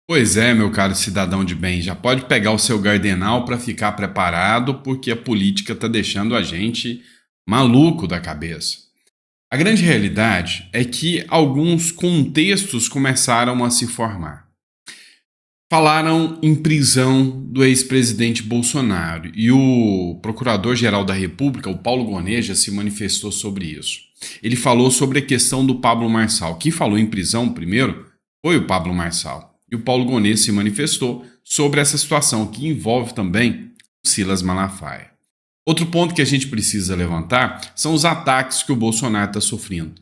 Pois é, meu caro cidadão de bem, já pode pegar o seu gardenal para ficar preparado, porque a política está deixando a gente maluco da cabeça. A grande realidade é que alguns contextos começaram a se formar. Falaram em prisão do ex-presidente Bolsonaro e o procurador-geral da República, o Paulo Goneja, se manifestou sobre isso. Ele falou sobre a questão do Pablo Marçal. Quem falou em prisão primeiro foi o Pablo Marçal. E o Paulo Goneja se manifestou sobre essa situação, que envolve também o Silas Malafaia. Outro ponto que a gente precisa levantar são os ataques que o Bolsonaro está sofrendo.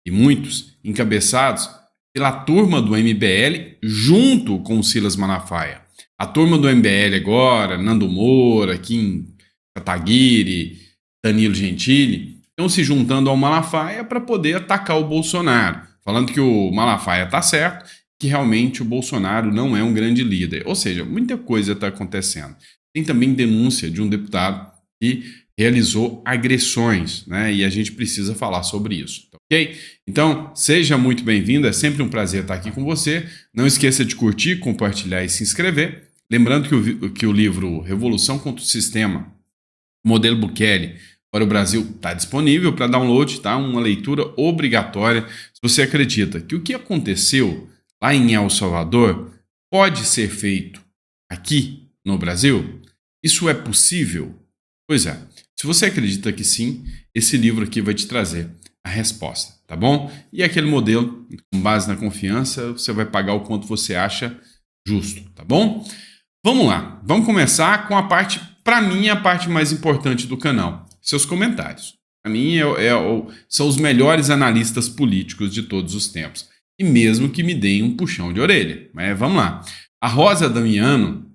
E muitos encabeçados pela turma do MBL junto com o Silas Malafaia. A turma do MBL agora, Nando Moura, Kim Kataguiri, Danilo Gentili, estão se juntando ao Malafaia para poder atacar o Bolsonaro, falando que o Malafaia está certo, que realmente o Bolsonaro não é um grande líder. Ou seja, muita coisa está acontecendo. Tem também denúncia de um deputado que realizou agressões, né? E a gente precisa falar sobre isso, tá ok? Então, seja muito bem-vindo, é sempre um prazer estar aqui com você. Não esqueça de curtir, compartilhar e se inscrever. Lembrando que o livro Revolução contra o Sistema, Modelo Bukele para o Brasil, está disponível para download, tá? Uma leitura obrigatória. Se você acredita que o que aconteceu lá em El Salvador pode ser feito aqui no Brasil, isso é possível? Pois é, se você acredita que sim, esse livro aqui vai te trazer a resposta, tá bom? E aquele modelo, com base na confiança, você vai pagar o quanto você acha justo, tá bom? Vamos lá, vamos começar com a parte, para mim, a parte mais importante do canal, seus comentários. Para mim, são os melhores analistas políticos de todos os tempos. E mesmo que me deem um puxão de orelha. Mas vamos lá. A Rosa Damiano,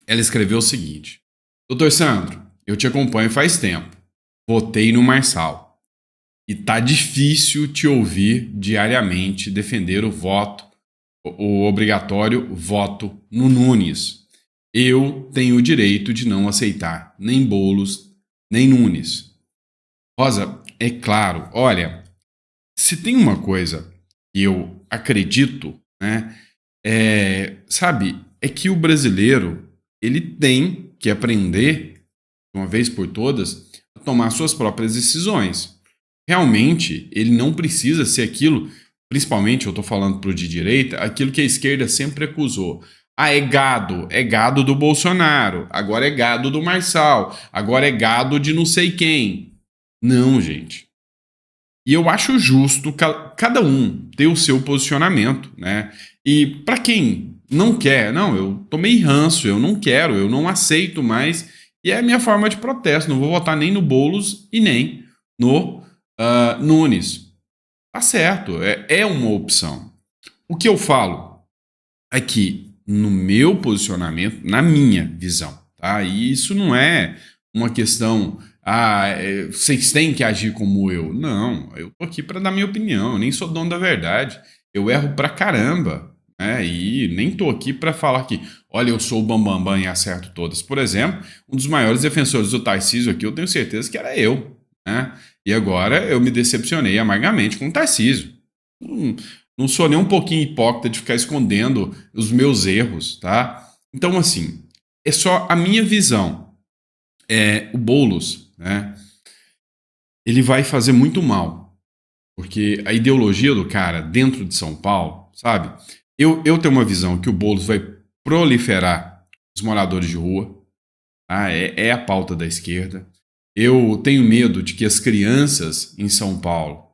ela escreveu o seguinte: Doutor Sandro, eu te acompanho faz tempo. Votei no Marçal. E tá difícil te ouvir diariamente defender o obrigatório voto no Nunes. Eu tenho o direito de não aceitar nem Boulos, nem Nunes. Rosa, é claro, olha, se tem uma coisa que eu acredito, né, é que o brasileiro, ele tem que aprender de uma vez por todas, a tomar suas próprias decisões. Realmente, ele não precisa ser aquilo, principalmente, eu estou falando para o de direita, aquilo que a esquerda sempre acusou. Ah, é gado do Bolsonaro, agora é gado do Marçal, agora é gado de não sei quem. Não, gente. E eu acho justo cada um ter o seu posicionamento, né? E para quem não quer, não, eu tomei ranço, eu não quero, eu não aceito mais. E é a minha forma de protesto. Não vou votar nem no Boulos e nem no Nunes. Tá certo, é uma opção. O que eu falo é que, no meu posicionamento, na minha visão, tá? E isso não é uma questão, vocês têm que agir como eu. Não, eu tô aqui para dar minha opinião, eu nem sou dono da verdade. Eu erro pra caramba, né? E nem tô aqui para falar que, olha, eu sou o bambambam e acerto todas. Por exemplo, um dos maiores defensores do Tarcísio aqui, eu tenho certeza que era eu, né? E agora eu me decepcionei amargamente com o Tarcísio. Não sou nem um pouquinho hipócrita de ficar escondendo os meus erros, tá? Então, assim, é só a minha visão. O Boulos, né? Ele vai fazer muito mal. Porque a ideologia do cara dentro de São Paulo, sabe? Eu tenho uma visão que o Boulos vai proliferar os moradores de rua. Tá? É a pauta da esquerda. Eu tenho medo de que as crianças em São Paulo,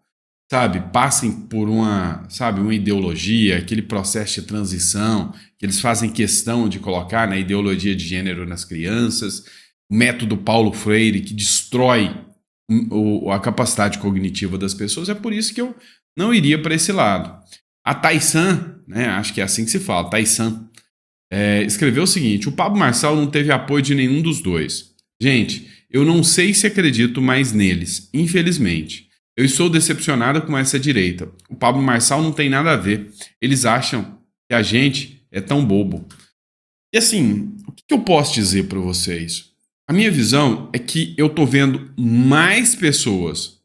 sabe, passem por uma ideologia, aquele processo de transição que eles fazem questão de colocar na ideologia de gênero nas crianças, o método Paulo Freire que destrói a capacidade cognitiva das pessoas. É por isso que eu não iria para esse lado. A Taysan, né, acho que é assim que se fala, Taysan, escreveu o seguinte: o Pablo Marçal não teve apoio de nenhum dos dois. Gente, eu não sei se acredito mais neles, infelizmente. Eu estou decepcionada com essa direita. O Pablo Marçal não tem nada a ver. Eles acham que a gente é tão bobo. E assim, o que eu posso dizer para vocês? A minha visão é que eu tô vendo mais pessoas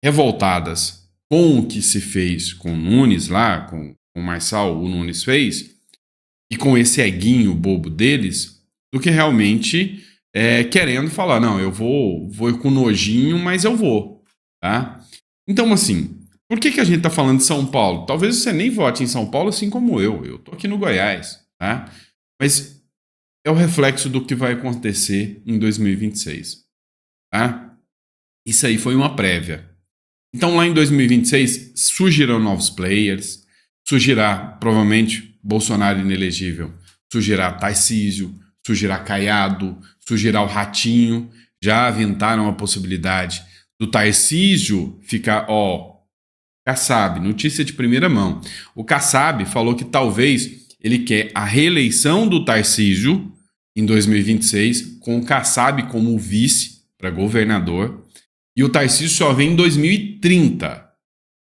revoltadas com o que se fez com o Nunes lá, com o Marçal, o Nunes fez, e com esse eguinho bobo deles, do que realmente querendo falar, não, eu vou com nojinho, mas eu vou, tá? Então, assim, por que a gente tá falando de São Paulo? Talvez você nem vote em São Paulo, assim como eu tô aqui no Goiás, tá? Mas é o reflexo do que vai acontecer em 2026, tá? Isso aí foi uma prévia. Então, lá em 2026, surgirão novos players, surgirá, provavelmente, Bolsonaro inelegível, surgirá Tarcísio, surgirá Caiado, surgirá o Ratinho. Já aventaram a possibilidade do Tarcísio ficar, Kassab, notícia de primeira mão. O Kassab falou que talvez ele quer a reeleição do Tarcísio em 2026, com o Kassab como vice para governador. E o Tarcísio só vem em 2030.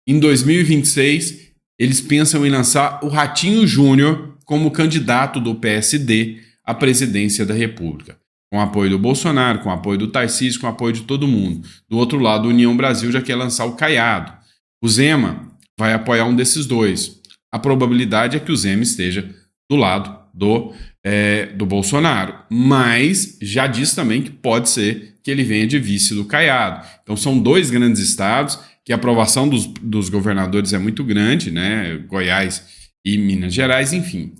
Em 2026, eles pensam em lançar o Ratinho Júnior como candidato do PSD à presidência da República. Com apoio do Bolsonaro, com apoio do Tarcísio, com apoio de todo mundo. Do outro lado, a União Brasil já quer lançar o Caiado. O Zema vai apoiar um desses dois. A probabilidade é que o Zema esteja do lado do Bolsonaro. Mas já diz também que pode ser que ele venha de vice do Caiado. Então são dois grandes estados que a aprovação dos governadores é muito grande, né? Goiás e Minas Gerais, enfim.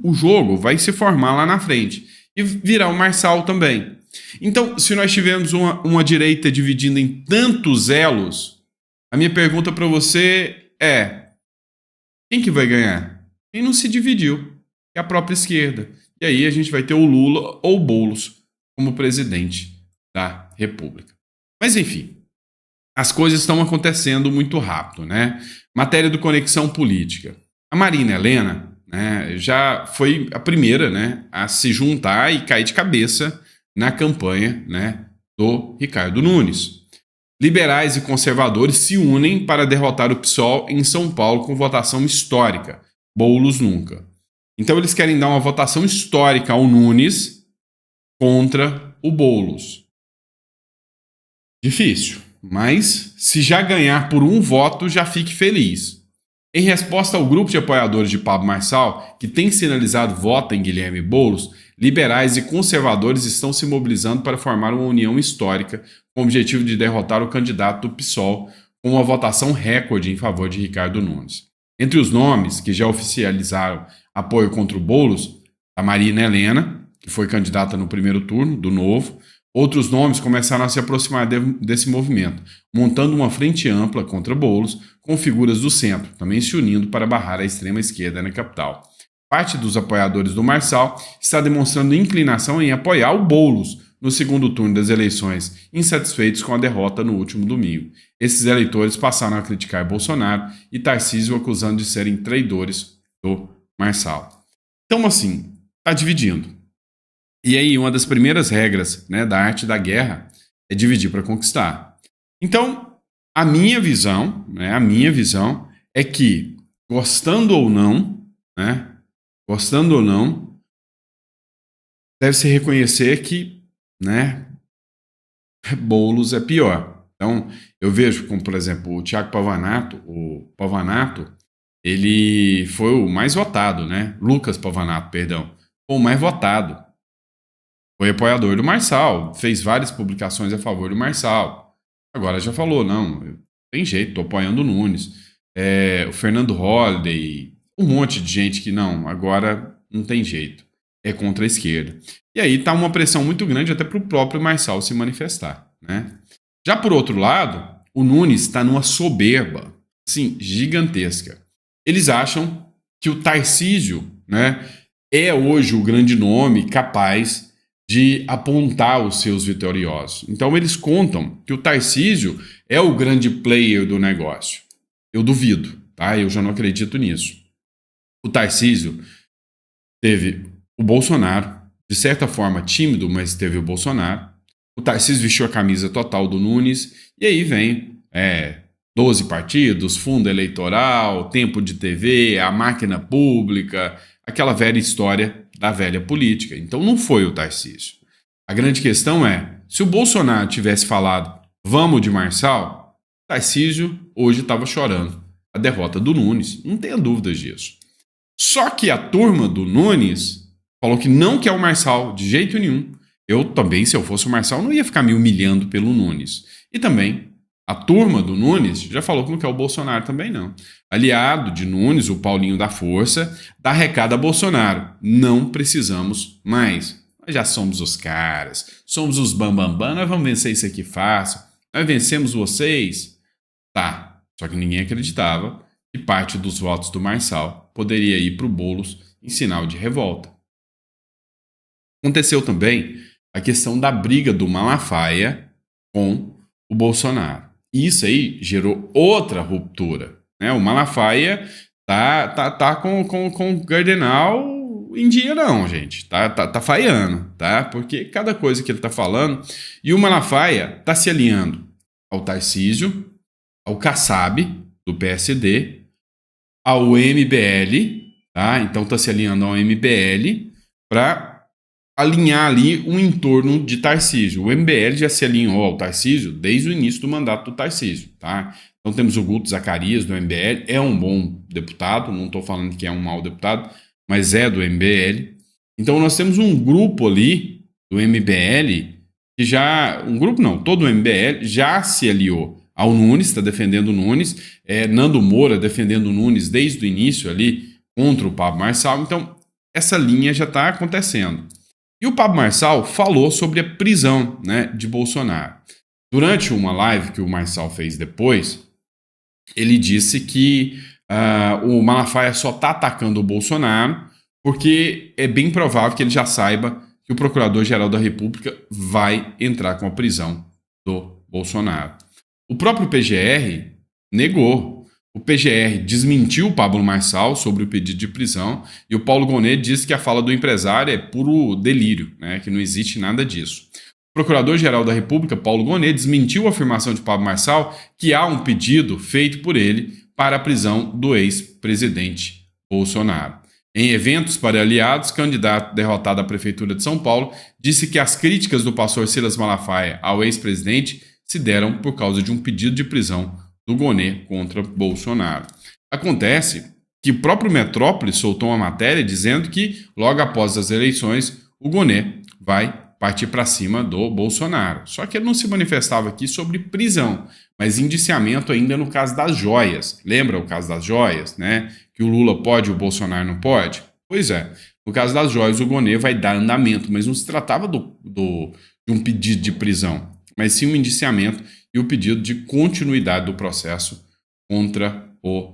O jogo vai se formar lá na frente. E virá o Marçal também. Então, se nós tivermos uma direita dividida em tantos elos, a minha pergunta para você é: quem que vai ganhar? Quem não se dividiu? É a própria esquerda. E aí a gente vai ter o Lula ou o Boulos como presidente da República. Mas enfim, as coisas estão acontecendo muito rápido, né? Matéria do Conexão Política. A Marina Helena, né, já foi a primeira, né, a se juntar e cair de cabeça na campanha, né, do Ricardo Nunes. Liberais e conservadores se unem para derrotar o PSOL em São Paulo com votação histórica. Boulos nunca. Então eles querem dar uma votação histórica ao Nunes contra o Boulos. Difícil, mas se já ganhar por um voto, já fique feliz. Em resposta ao grupo de apoiadores de Pablo Marçal, que tem sinalizado voto em Guilherme Boulos, liberais e conservadores estão se mobilizando para formar uma união histórica com o objetivo de derrotar o candidato do PSOL com uma votação recorde em favor de Ricardo Nunes. Entre os nomes que já oficializaram apoio contra o Boulos, a Marina Helena, que foi candidata no primeiro turno, do Novo. Outros nomes começaram a se aproximar desse movimento, montando uma frente ampla contra Boulos, com figuras do centro, também se unindo para barrar a extrema-esquerda na capital. Parte dos apoiadores do Marçal está demonstrando inclinação em apoiar o Boulos no segundo turno das eleições, insatisfeitos com a derrota no último domingo. Esses eleitores passaram a criticar Bolsonaro e Tarcísio, acusando de serem traidores do Marçal. Então, assim, está dividindo. E aí, uma das primeiras regras, né, da arte da guerra é dividir para conquistar. Então, a minha visão é que, gostando ou não, deve-se reconhecer que, né, Boulos é pior. Então, eu vejo como, por exemplo, o Thiago Pavanato, ele foi o mais votado, né? Lucas Pavanato, perdão, foi o mais votado. Foi apoiador do Marçal, fez várias publicações a favor do Marçal. Agora já falou, não, tem jeito, tô apoiando o Nunes. O Fernando Holliday, um monte de gente que não, agora não tem jeito. É contra a esquerda. E aí tá uma pressão muito grande até para o próprio Marçal se manifestar, né? Já por outro lado, o Nunes está numa soberba, assim, gigantesca. Eles acham que o Tarcísio, né, é hoje o grande nome capaz de apontar os seus vitoriosos. Então eles contam que o Tarcísio é o grande player do negócio. Eu duvido, tá? Eu já não acredito nisso. O Tarcísio teve o Bolsonaro, de certa forma tímido, mas teve o Bolsonaro. O Tarcísio vestiu a camisa total do Nunes, e aí vem 12 partidos, fundo eleitoral, tempo de TV, a máquina pública, aquela velha história da velha política. Então não foi o Tarcísio. A grande questão é, se o Bolsonaro tivesse falado vamos de Marçal, Tarcísio hoje estava chorando a derrota do Nunes, não tenha dúvidas disso. Só que a turma do Nunes falou que não quer o Marçal de jeito nenhum. Eu também, se eu fosse o Marçal, não ia ficar me humilhando pelo Nunes. E também, a turma do Nunes já falou que não quer o Bolsonaro também, não. Aliado de Nunes, o Paulinho da Força, dá recado a Bolsonaro. Não precisamos mais. Nós já somos os caras, somos os bambambam, nós vamos vencer isso aqui fácil. Nós vencemos vocês. Tá, só que ninguém acreditava que parte dos votos do Marçal poderia ir para o Boulos em sinal de revolta. Aconteceu também a questão da briga do Malafaia com o Bolsonaro. E isso aí gerou outra ruptura. Né? O Malafaia tá com o Cardenal em dia não, gente. Tá falhando, tá? Porque cada coisa que ele tá falando... E o Malafaia tá se alinhando ao Tarcísio, ao Kassab, do PSD, ao MBL, tá? Então tá se alinhando ao MBL para alinhar ali um entorno de Tarcísio. O MBL já se alinhou ao Tarcísio desde o início do mandato do Tarcísio, tá? Então temos o Guto Zacarias do MBL, é um bom deputado, não estou falando que é um mau deputado, mas é do MBL. Então nós temos um grupo ali do MBL que já... Um grupo não, todo o MBL já se aliou ao Nunes, está defendendo o Nunes, Nando Moura defendendo o Nunes desde o início ali contra o Pablo Marçal. Então essa linha já está acontecendo. E o Pablo Marçal falou sobre a prisão, né, de Bolsonaro. Durante uma live que o Marçal fez depois, ele disse que o Malafaia só está atacando o Bolsonaro porque é bem provável que ele já saiba que o Procurador-Geral da República vai entrar com a prisão do Bolsonaro. O próprio PGR negou. O PGR desmentiu o Pablo Marçal sobre o pedido de prisão e o Paulo Gonet disse que a fala do empresário é puro delírio, né, que não existe nada disso. O Procurador-Geral da República, Paulo Gonet, desmentiu a afirmação de Pablo Marçal que há um pedido feito por ele para a prisão do ex-presidente Bolsonaro. Em eventos para aliados, candidato derrotado à Prefeitura de São Paulo disse que as críticas do pastor Silas Malafaia ao ex-presidente se deram por causa de um pedido de prisão do Gonet contra Bolsonaro. Acontece que o próprio Metrópole soltou uma matéria dizendo que, logo após as eleições, o Gonet vai partir para cima do Bolsonaro. Só que ele não se manifestava aqui sobre prisão, mas indiciamento ainda no caso das joias. Lembra o caso das joias, né? Que o Lula pode e o Bolsonaro não pode? Pois é. No caso das joias, o Gonet vai dar andamento, mas não se tratava de um pedido de prisão, mas sim um indiciamento e o pedido de continuidade do processo contra o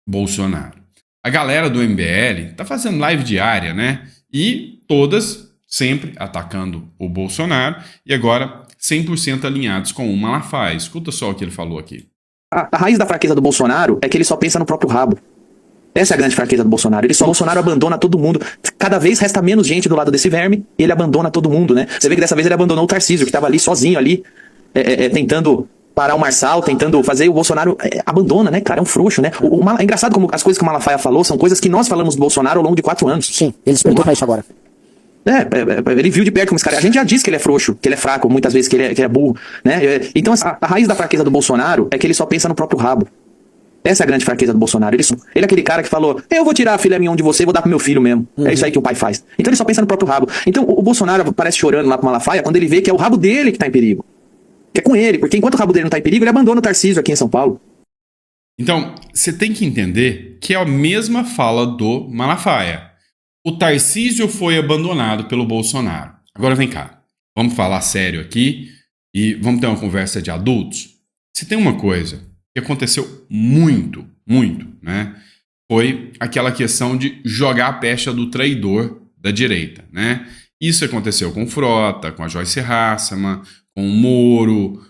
Bolsonaro. A galera do MBL está fazendo live diária, né? E todas sempre atacando o Bolsonaro e agora 100% alinhados com o Malafaia. Escuta só o que ele falou aqui. A raiz da fraqueza do Bolsonaro é que ele só pensa no próprio rabo. Essa é a grande fraqueza do Bolsonaro. O Bolsonaro abandona todo mundo. Cada vez resta menos gente do lado desse verme e ele abandona todo mundo, né? Você vê que dessa vez ele abandonou o Tarcísio, que estava ali sozinho ali, tentando parar o Marçal, tentando fazer o Bolsonaro... abandona, né, cara? É um frouxo, né? É engraçado como as coisas que o Malafaia falou são coisas que nós falamos do Bolsonaro ao longo de 4 anos. Sim, ele despertou pra isso agora. Ele viu de perto como esse cara. A gente já disse que ele é frouxo, que ele é fraco, muitas vezes que ele é burro, né? Então a raiz da fraqueza do Bolsonaro é que ele só pensa no próprio rabo. Essa é a grande fraqueza do Bolsonaro. Ele é aquele cara que falou: eu vou tirar a filha minha de você e vou dar pro meu filho mesmo. É isso aí que o pai faz. Então ele só pensa no próprio rabo. Então o Bolsonaro parece chorando lá pro Malafaia quando ele vê que é o rabo dele que tá em perigo. Que é com ele, porque enquanto o rabo dele não tá em perigo, ele abandona o Tarcísio aqui em São Paulo. Então, você tem que entender que é a mesma fala do Malafaia. O Tarcísio foi abandonado pelo Bolsonaro. Agora vem cá, vamos falar sério aqui e vamos ter uma conversa de adultos. Se tem uma coisa que aconteceu muito, né? Foi aquela questão de jogar a pecha do traidor da direita, né? Isso aconteceu com o Frota, com a Joyce Hasselmann, com o Moro,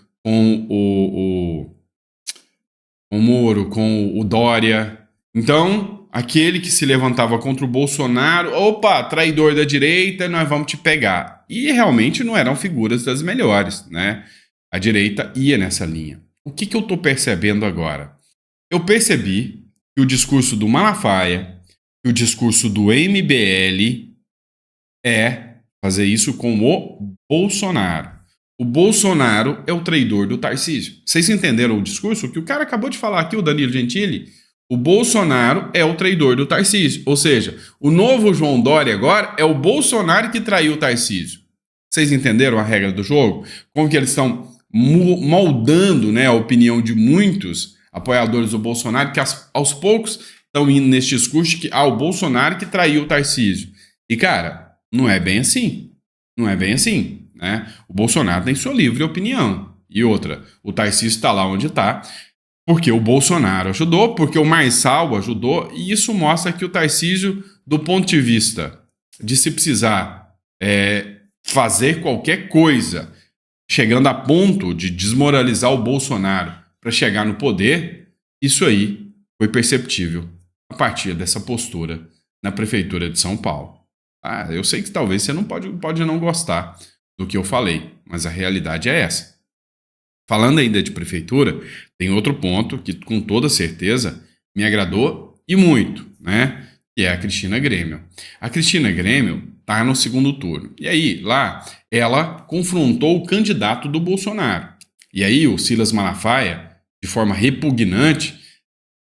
com o Dória. Então, aquele que se levantava contra o Bolsonaro, opa, traidor da direita, nós vamos te pegar. E realmente não eram figuras das melhores, né? A direita ia nessa linha. O que eu estou percebendo agora? Eu percebi que o discurso do Malafaia, que o discurso do MBL é fazer isso com o Bolsonaro. O Bolsonaro é o traidor do Tarcísio. Vocês entenderam o discurso? Que o cara acabou de falar aqui, o Danilo Gentili? o Bolsonaro é o traidor do Tarcísio. Ou seja, o novo João Dória agora é o Bolsonaro que traiu o Tarcísio. Vocês entenderam a regra do jogo? Como que eles estão moldando, né, a opinião de muitos apoiadores do Bolsonaro, que aos poucos estão indo nesse discurso de que o Bolsonaro que traiu o Tarcísio. E, cara, não é bem assim. Não é bem assim, né? O Bolsonaro tem sua livre opinião. E outra, o Tarcísio está lá onde está porque o Bolsonaro ajudou, porque o Marçal ajudou, e isso mostra que o Tarcísio, do ponto de vista de se precisar fazer qualquer coisa, chegando a ponto de desmoralizar o Bolsonaro para chegar no poder, isso aí foi perceptível a partir dessa postura na Prefeitura de São Paulo. Eu sei que talvez você não pode não gostar do que eu falei, mas a realidade é essa. Falando ainda de prefeitura, tem outro ponto que com toda certeza me agradou e muito, né? Que é a Cristina Grêmio. A Cristina Grêmio está no segundo turno. E aí, lá, ela confrontou o candidato do Bolsonaro. E aí, o Silas Malafaia, de forma repugnante,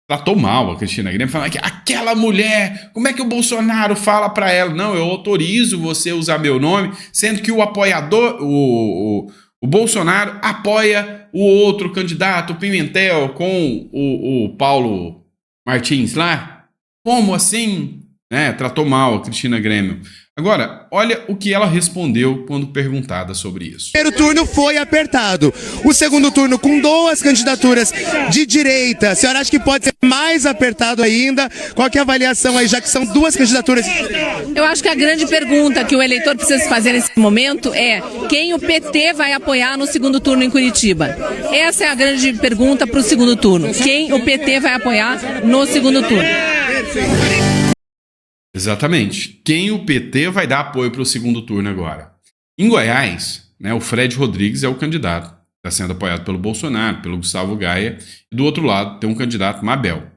tratou mal a Cristina Grêmio, falando que aquela mulher, como é que o Bolsonaro fala para ela? Não, eu autorizo você a usar meu nome, sendo que o apoiador, o Bolsonaro apoia o outro candidato, o Pimentel, com o Paulo Martins lá. Como assim? Tratou mal a Cristina Grêmio. Agora, olha o que ela respondeu quando perguntada sobre isso. O primeiro turno foi apertado. O segundo turno, com 2 candidaturas de direita, a senhora acha que pode ser mais apertado ainda? Qual que é a avaliação aí, já que são 2 candidaturas? Eu acho que a grande pergunta que o eleitor precisa fazer nesse momento é quem o PT vai apoiar no segundo turno em Curitiba. Essa é a grande pergunta para o segundo turno. Quem o PT vai apoiar no segundo turno. Exatamente. Quem o PT vai dar apoio para o segundo turno agora? Em Goiás, né, o Fred Rodrigues é o candidato. Está sendo apoiado pelo Bolsonaro, pelo Gustavo Gaia. E do outro lado tem um candidato, Mabel.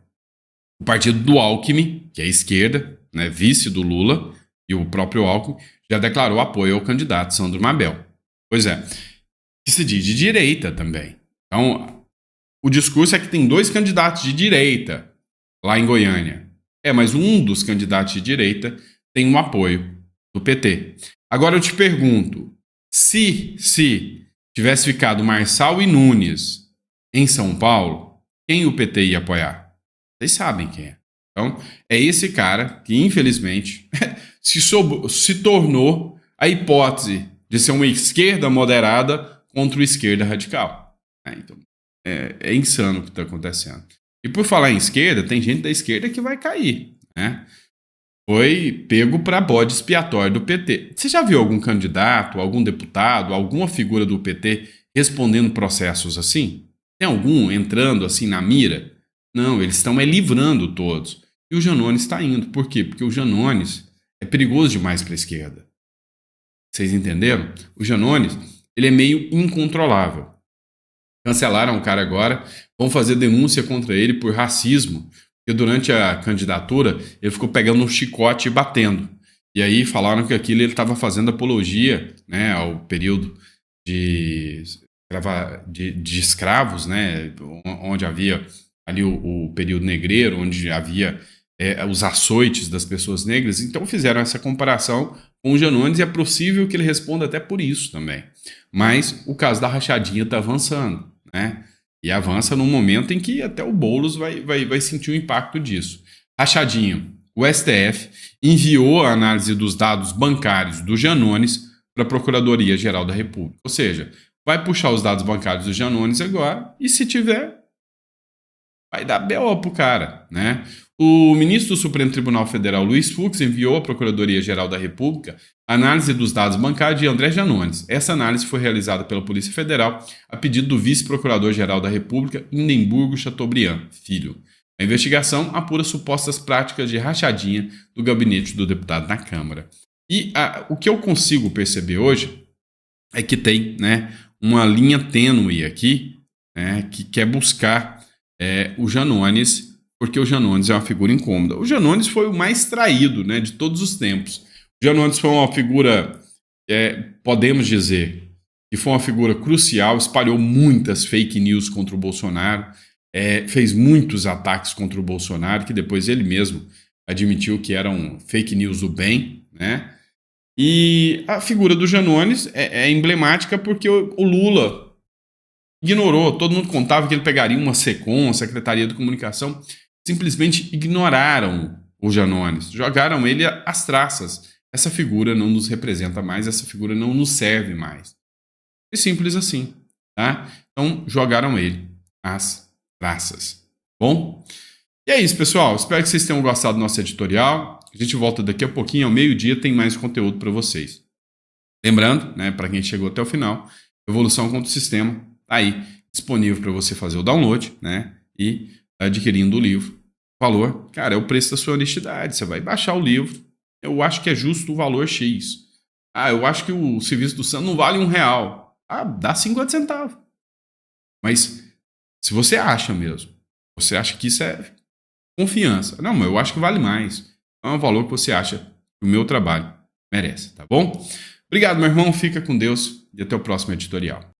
O partido do Alckmin, que é a esquerda, né, vice do Lula, e o próprio Alckmin, já declarou apoio ao candidato Sandro Mabel. Pois é, que se diz de direita também. Então, o discurso é que tem 2 candidatos de direita lá em Goiânia. Mas um dos candidatos de direita tem um apoio do PT. Agora eu te pergunto, se tivesse ficado Marçal e Nunes em São Paulo, quem o PT ia apoiar? Vocês sabem quem é. Então, é esse cara que, infelizmente, se tornou a hipótese de ser uma esquerda moderada contra uma esquerda radical. Então, é insano o que está acontecendo. E por falar em esquerda, tem gente da esquerda que vai cair, né? Foi pego para bode expiatório do PT. Você já viu algum candidato, algum deputado, alguma figura do PT respondendo processos assim? Tem algum entrando assim na mira? Não, eles estão livrando todos. E o Janones está indo. Por quê? Porque o Janones é perigoso demais para a esquerda. Vocês entenderam? O Janones, ele é meio incontrolável. Cancelaram o cara agora, vão fazer denúncia contra ele por racismo, porque durante a candidatura ele ficou pegando um chicote e batendo. E aí falaram que aquilo ele estava fazendo apologia, né, ao período de escravos, né, onde havia ali o período negreiro, onde havia os açoites das pessoas negras. Então fizeram essa comparação com o Janones e é possível que ele responda até por isso também. Mas o caso da rachadinha está avançando, né? E avança num momento em que até o Boulos vai sentir o impacto disso. Rachadinho, o STF enviou a análise dos dados bancários do Janones para a Procuradoria-Geral da República. Ou seja, vai puxar os dados bancários do Janones agora e, se tiver, vai dar BO pro cara, né? O ministro do Supremo Tribunal Federal, Luiz Fux, enviou à Procuradoria-Geral da República a análise dos dados bancários de André Janones. Essa análise foi realizada pela Polícia Federal a pedido do vice-procurador-geral da República, Indemburgo Chateaubriand Filho. A investigação apura supostas práticas de rachadinha do gabinete do deputado na Câmara. E o que eu consigo perceber hoje é que tem, né, uma linha tênue aqui, né, que quer buscar o Janones, porque o Janones é uma figura incômoda. O Janones foi o mais traído, né, de todos os tempos. O Janones foi uma figura, podemos dizer, que foi uma figura crucial, espalhou muitas fake news contra o Bolsonaro. fez muitos ataques contra o Bolsonaro, que depois ele mesmo admitiu que eram fake news do bem, né? E a figura do Janones é emblemática porque o Lula ignorou. Todo mundo contava que ele pegaria uma SECOM, Secretaria de Comunicação. Simplesmente ignoraram o Janones. Jogaram ele às traças. Essa figura não nos representa mais, essa figura não nos serve mais. É simples assim, tá? Então, jogaram ele às traças. Bom? E é isso, pessoal. Espero que vocês tenham gostado do nosso editorial. A gente volta daqui a pouquinho, ao meio-dia, tem mais conteúdo para vocês. Lembrando, né, para quem chegou até o final, Evolução contra o Sistema tá aí, disponível para você fazer o download, né, e adquirindo o livro. O valor, cara, é o preço da sua honestidade. Você vai baixar o livro. Eu acho que é justo o valor X. Eu acho que o serviço do Santo não vale R$1. Dá 50 centavos. Mas se você acha mesmo, você acha que isso é confiança. Não, mas eu acho que vale mais. É um valor que você acha que o meu trabalho merece, tá bom? Obrigado, meu irmão. Fica com Deus e até o próximo editorial.